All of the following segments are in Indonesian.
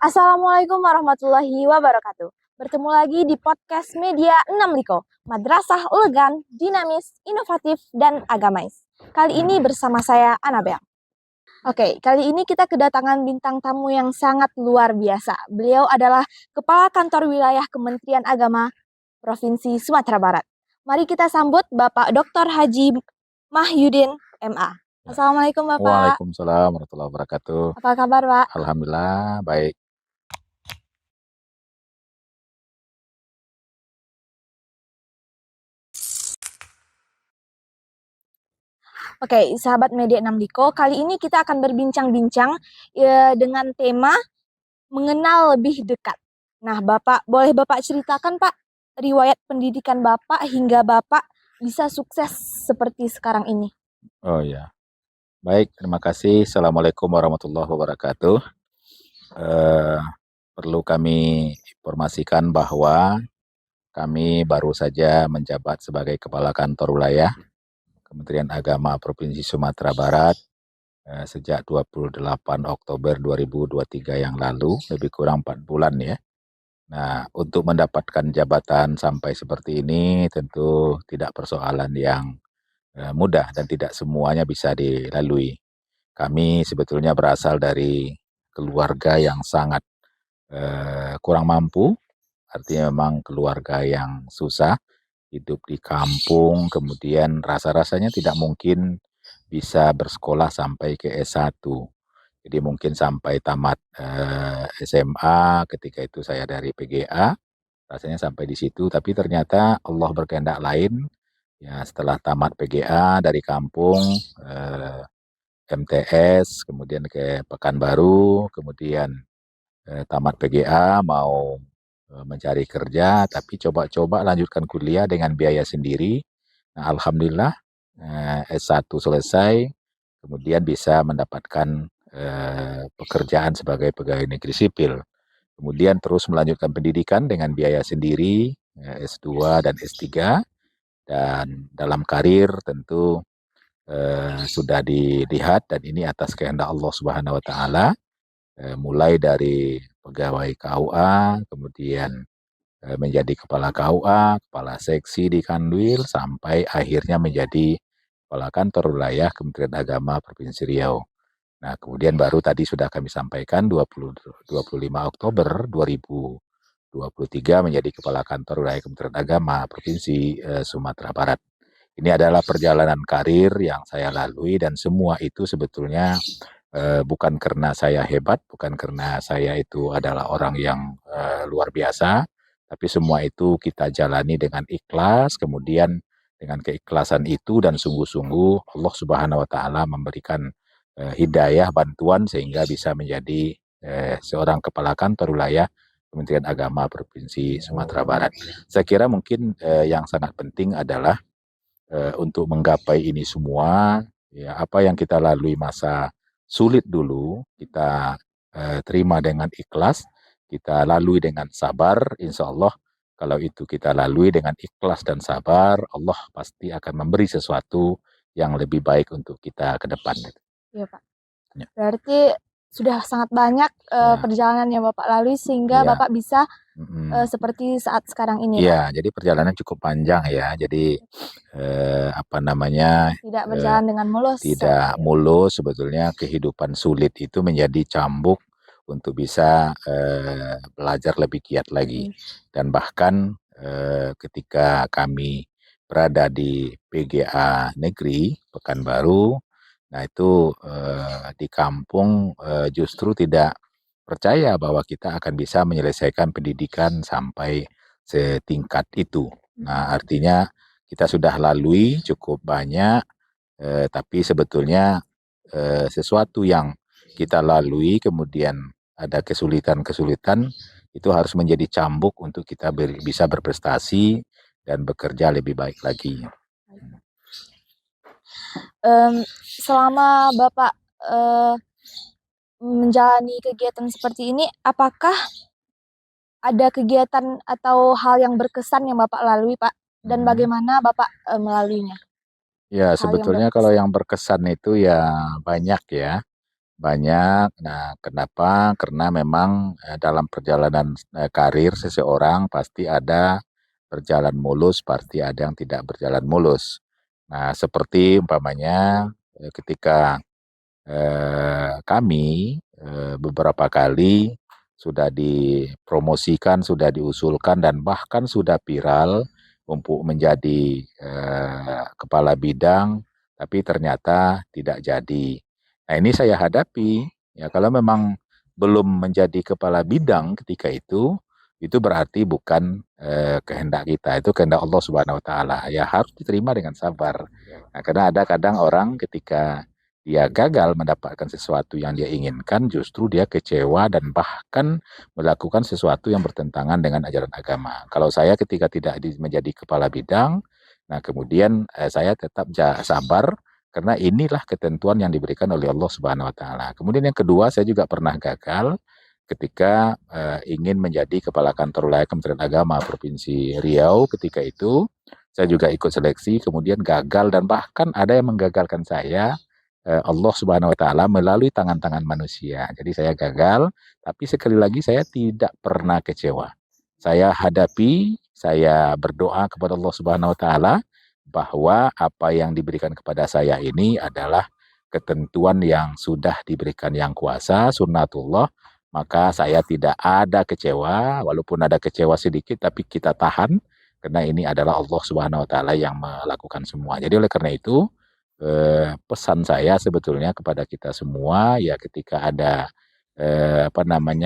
Assalamualaikum warahmatullahi wabarakatuh. Bertemu lagi di podcast Media 6 Liko, Madrasah elegan, dinamis, inovatif, dan agamais. Kali ini bersama saya Anabel. Oke, kali ini kita kedatangan bintang tamu yang sangat luar biasa. Beliau adalah Kepala Kantor Wilayah Kementerian Agama Provinsi Sumatera Barat. Mari kita sambut Bapak Dr. Haji Mahyudin MA. Assalamualaikum Bapak. Waalaikumsalam warahmatullahi wabarakatuh. Apa kabar Pak? Alhamdulillah baik. Oke, sahabat Media 6 Diko, kali ini kita akan berbincang-bincang dengan tema mengenal lebih dekat. Nah, boleh Bapak ceritakan Pak, riwayat pendidikan Bapak hingga Bapak bisa sukses seperti sekarang ini. Oh ya, baik. Terima kasih. Assalamualaikum warahmatullahi wabarakatuh. Perlu kami informasikan bahwa kami baru saja menjabat sebagai Kepala Kantor Wilayah Kementerian Agama Provinsi Sumatera Barat sejak 28 Oktober 2023 yang lalu, lebih kurang 4 bulan ya. Nah, untuk mendapatkan jabatan sampai seperti ini tentu tidak persoalan yang mudah dan tidak semuanya bisa dilalui. Kami sebetulnya berasal dari keluarga yang sangat kurang mampu, artinya memang keluarga yang susah, hidup di kampung, kemudian rasa-rasanya tidak mungkin bisa bersekolah sampai ke S1. Jadi mungkin sampai tamat SMA, ketika itu saya dari PGA, rasanya sampai di situ, tapi ternyata Allah berkehendak lain. Ya, setelah tamat PGA dari kampung, MTS, kemudian ke Pekanbaru, kemudian tamat PGA mau mencari kerja, tapi coba-coba lanjutkan kuliah dengan biaya sendiri. Nah, alhamdulillah S1 selesai, kemudian bisa mendapatkan pekerjaan sebagai pegawai negeri sipil. Kemudian terus melanjutkan pendidikan dengan biaya sendiri, S2 dan S3, dan dalam karir tentu sudah dilihat, dan ini atas kehendak Allah Subhanahu wa taala, mulai dari pegawai KUA, kemudian menjadi kepala KUA, kepala seksi di Kanwil, sampai akhirnya menjadi kepala kantor wilayah Kementerian Agama Provinsi Riau. Nah, kemudian baru tadi sudah kami sampaikan 25 Oktober 2023 menjadi kepala kantor wilayah Kementerian Agama Provinsi Sumatera Barat. Ini adalah perjalanan karir yang saya lalui, dan semua itu sebetulnya bukan karena saya hebat, bukan karena saya itu adalah orang yang luar biasa, tapi semua itu kita jalani dengan ikhlas. Kemudian dengan keikhlasan itu dan sungguh-sungguh, Allah Subhanahu wa taala memberikan hidayah, bantuan, sehingga bisa menjadi seorang kepala kantor wilayah Kementerian Agama Provinsi Sumatera Barat. Saya kira mungkin yang sangat penting adalah untuk menggapai ini semua, ya, apa yang kita lalui masa sulit dulu, kita terima dengan ikhlas, kita lalui dengan sabar. Insya Allah, kalau itu kita lalui dengan ikhlas dan sabar, Allah pasti akan memberi sesuatu yang lebih baik untuk kita ke depan. Iya Pak. Ya. Berarti sudah sangat banyak perjalanan yang Bapak lalui sehingga Bapak bisa seperti saat sekarang ini. Iya, jadi perjalanan cukup panjang ya. Jadi tidak berjalan dengan mulus. Tidak mulus. Sebetulnya kehidupan sulit itu menjadi cambuk untuk bisa belajar lebih giat lagi. Dan bahkan ketika kami berada di PGA Negeri Pekanbaru, nah itu di kampung justru tidak percaya bahwa kita akan bisa menyelesaikan pendidikan sampai setingkat itu. Nah, artinya kita sudah lalui cukup banyak, tapi sebetulnya sesuatu yang kita lalui kemudian ada kesulitan-kesulitan, itu harus menjadi cambuk untuk kita bisa berprestasi dan bekerja lebih baik lagi. Selama Bapak menjalani kegiatan seperti ini, apakah ada kegiatan atau hal yang berkesan yang Bapak lalui, Pak? Dan bagaimana Bapak melaluinya? Ya, sebetulnya kalau yang berkesan itu ya banyak ya. banyak. Nah, kenapa? Karena memang dalam perjalanan karir seseorang pasti ada berjalan mulus, pasti ada yang tidak berjalan mulus. Nah, seperti umpamanya ketika kami beberapa kali sudah dipromosikan, sudah diusulkan, dan bahkan sudah viral untuk menjadi kepala bidang, tapi ternyata tidak jadi. Nah, ini saya hadapi. Ya, kalau memang belum menjadi kepala bidang ketika itu berarti bukan kehendak kita, itu kehendak Allah Subhanahu Wa Taala. Ya harus diterima dengan sabar. Nah, karena ada kadang orang ketika dia gagal mendapatkan sesuatu yang dia inginkan, justru dia kecewa dan bahkan melakukan sesuatu yang bertentangan dengan ajaran agama. Kalau saya ketika tidak menjadi kepala bidang, nah kemudian saya tetap sabar karena inilah ketentuan yang diberikan oleh Allah Subhanahu Wa Taala. Kemudian yang kedua, saya juga pernah gagal ketika ingin menjadi kepala kantor wilayah Kementerian Agama Provinsi Riau. Ketika itu saya juga ikut seleksi, kemudian gagal dan bahkan ada yang menggagalkan saya, Allah Subhanahu Wa Taala melalui tangan-tangan manusia. Jadi saya gagal, tapi sekali lagi saya tidak pernah kecewa. Saya hadapi, saya berdoa kepada Allah Subhanahu Wa Taala bahwa apa yang diberikan kepada saya ini adalah ketentuan yang sudah diberikan yang kuasa, sunnatullah, maka saya tidak ada kecewa, walaupun ada kecewa sedikit, tapi kita tahan, karena ini adalah Allah Subhanahu Wa Taala yang melakukan semua. Jadi oleh karena itu, pesan saya sebetulnya kepada kita semua, ya ketika ada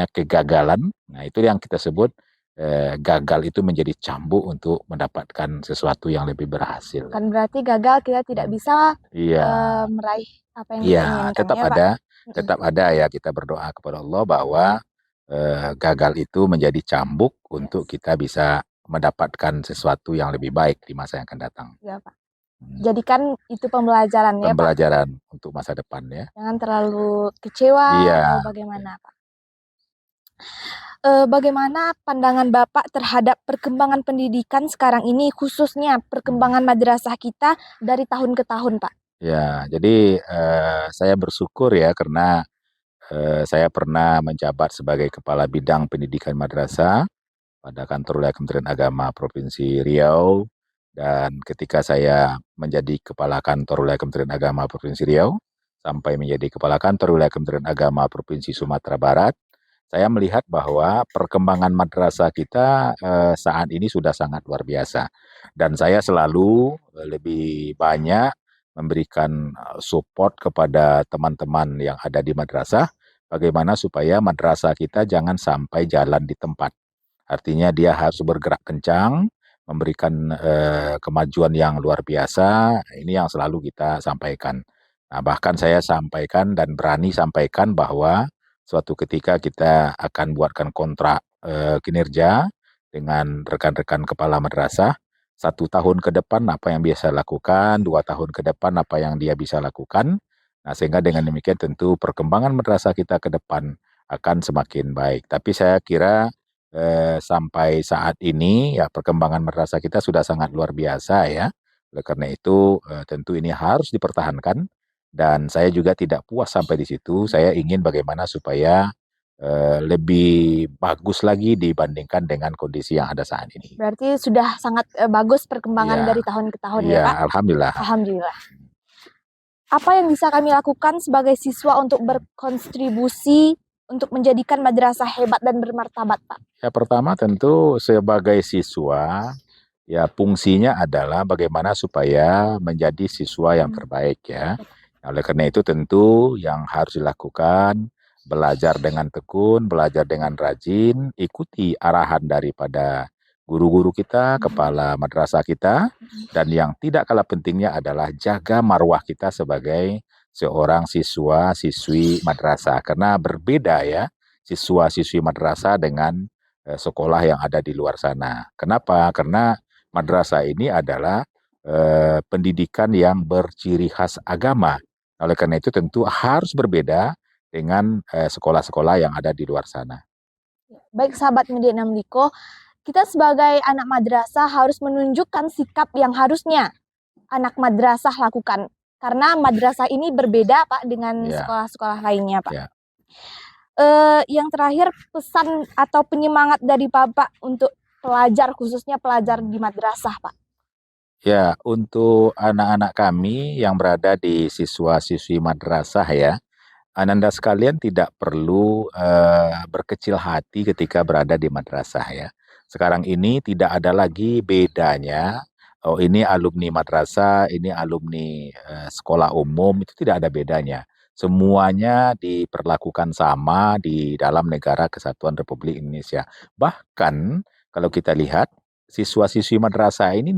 kegagalan, nah itu yang kita sebut gagal itu menjadi cambuk untuk mendapatkan sesuatu yang lebih berhasil. Kan berarti gagal kita tidak bisa Iya, meraih apa yang kita iya, inginkan tetap ya, Pak? ada, tetap ada ya kita berdoa kepada Allah bahwa gagal itu menjadi cambuk untuk kita bisa mendapatkan sesuatu yang lebih baik di masa yang akan datang. Ya, Pak. Jadikan itu pembelajaran ya, Pak. Pembelajaran untuk masa depan ya. Jangan terlalu kecewa Iya. atau bagaimana, Pak. Bagaimana pandangan Bapak terhadap perkembangan pendidikan sekarang ini, khususnya perkembangan madrasah kita dari tahun ke tahun, Pak? Ya, jadi saya bersyukur ya karena saya pernah menjabat sebagai Kepala Bidang Pendidikan Madrasah pada kantor wilayah Kementerian Agama Provinsi Riau, dan ketika saya menjadi Kepala Kantor wilayah Kementerian Agama Provinsi Riau sampai menjadi Kepala Kantor wilayah Kementerian Agama Provinsi Sumatera Barat, saya melihat bahwa perkembangan madrasah kita saat ini sudah sangat luar biasa, dan saya selalu lebih banyak memberikan support kepada teman-teman yang ada di madrasah, bagaimana supaya madrasah kita jangan sampai jalan di tempat. Artinya dia harus bergerak kencang, memberikan kemajuan yang luar biasa. Ini yang selalu kita sampaikan. Nah, bahkan saya sampaikan dan berani sampaikan bahwa suatu ketika kita akan buatkan kontrak kinerja dengan rekan-rekan kepala madrasah. 1 tahun ke depan apa yang biasa lakukan, 2 tahun ke depan apa yang dia bisa lakukan. Nah, sehingga dengan demikian tentu perkembangan madrasah kita ke depan akan semakin baik. Tapi saya kira sampai saat ini ya perkembangan madrasah kita sudah sangat luar biasa ya. Oleh karena itu tentu ini harus dipertahankan, dan saya juga tidak puas sampai di situ. Saya ingin bagaimana supaya lebih bagus lagi dibandingkan dengan kondisi yang ada saat ini. Berarti sudah sangat bagus perkembangan Iya, dari tahun ke tahun ya, iya, Pak? alhamdulillah. Alhamdulillah. Apa yang bisa kami lakukan sebagai siswa untuk berkontribusi untuk menjadikan madrasah hebat dan bermartabat, Pak? Ya, pertama tentu sebagai siswa, ya fungsinya adalah bagaimana supaya menjadi siswa yang terbaik ya. Oleh karena itu tentu yang harus dilakukan, belajar dengan tekun, belajar dengan rajin, ikuti arahan daripada guru-guru kita, kepala madrasah kita, dan yang tidak kalah pentingnya adalah jaga marwah kita sebagai seorang siswa, siswi madrasah. Karena berbeda ya, siswa-siswi madrasah dengan sekolah yang ada di luar sana. Kenapa? Karena madrasah ini adalah pendidikan yang berciri khas agama. Oleh karena itu tentu harus berbeda dengan sekolah-sekolah yang ada di luar sana. Baik sahabat Media Namliko, kita sebagai anak madrasah harus menunjukkan sikap yang harusnya anak madrasah lakukan. karena madrasah ini berbeda Pak dengan Ya. sekolah-sekolah lainnya Pak. Ya. Yang terakhir, pesan atau penyemangat dari Bapak untuk pelajar, khususnya pelajar di madrasah Pak. Ya, untuk anak-anak kami yang berada di siswa-siswi madrasah ya, Ananda sekalian tidak perlu berkecil hati ketika berada di madrasah ya. Sekarang ini tidak ada lagi bedanya, oh ini alumni madrasah, ini alumni sekolah umum, itu tidak ada bedanya. Semuanya diperlakukan sama di dalam negara Kesatuan Republik Indonesia. Bahkan kalau kita lihat siswa-siswi madrasah ini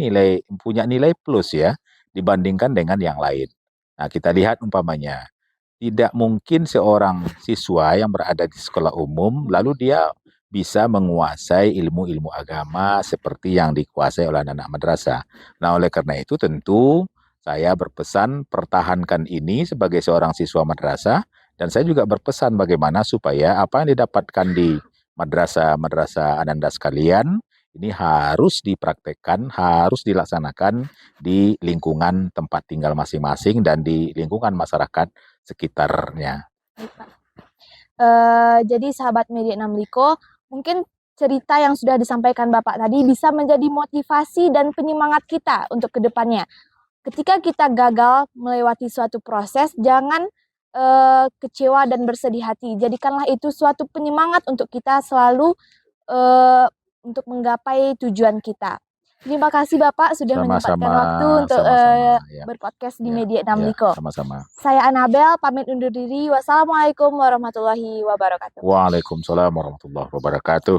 punya nilai plus ya dibandingkan dengan yang lain. Nah, kita lihat umpamanya tidak mungkin seorang siswa yang berada di sekolah umum lalu dia bisa menguasai ilmu-ilmu agama seperti yang dikuasai oleh anak-anak madrasah. Nah, oleh karena itu tentu saya berpesan pertahankan ini sebagai seorang siswa madrasah dan saya juga berpesan bagaimana supaya apa yang didapatkan di madrasah-madrasah Ananda sekalian ini harus dipraktekkan, harus dilaksanakan di lingkungan tempat tinggal masing-masing dan di lingkungan masyarakat sekitarnya. Jadi sahabat Media 6 Liko, mungkin cerita yang sudah disampaikan Bapak tadi bisa menjadi motivasi dan penyemangat kita untuk kedepannya. Ketika kita gagal melewati suatu proses, jangan kecewa dan bersedih hati. Jadikanlah itu suatu penyemangat untuk kita selalu untuk menggapai tujuan kita. Terima kasih Bapak sudah menyempatkan waktu untuk ya. berpodcast di Ya, Media 6 ya, Liko. sama-sama. Saya Anabel, pamit undur diri. Wassalamualaikum warahmatullahi wabarakatuh. Waalaikumsalam warahmatullahi wabarakatuh.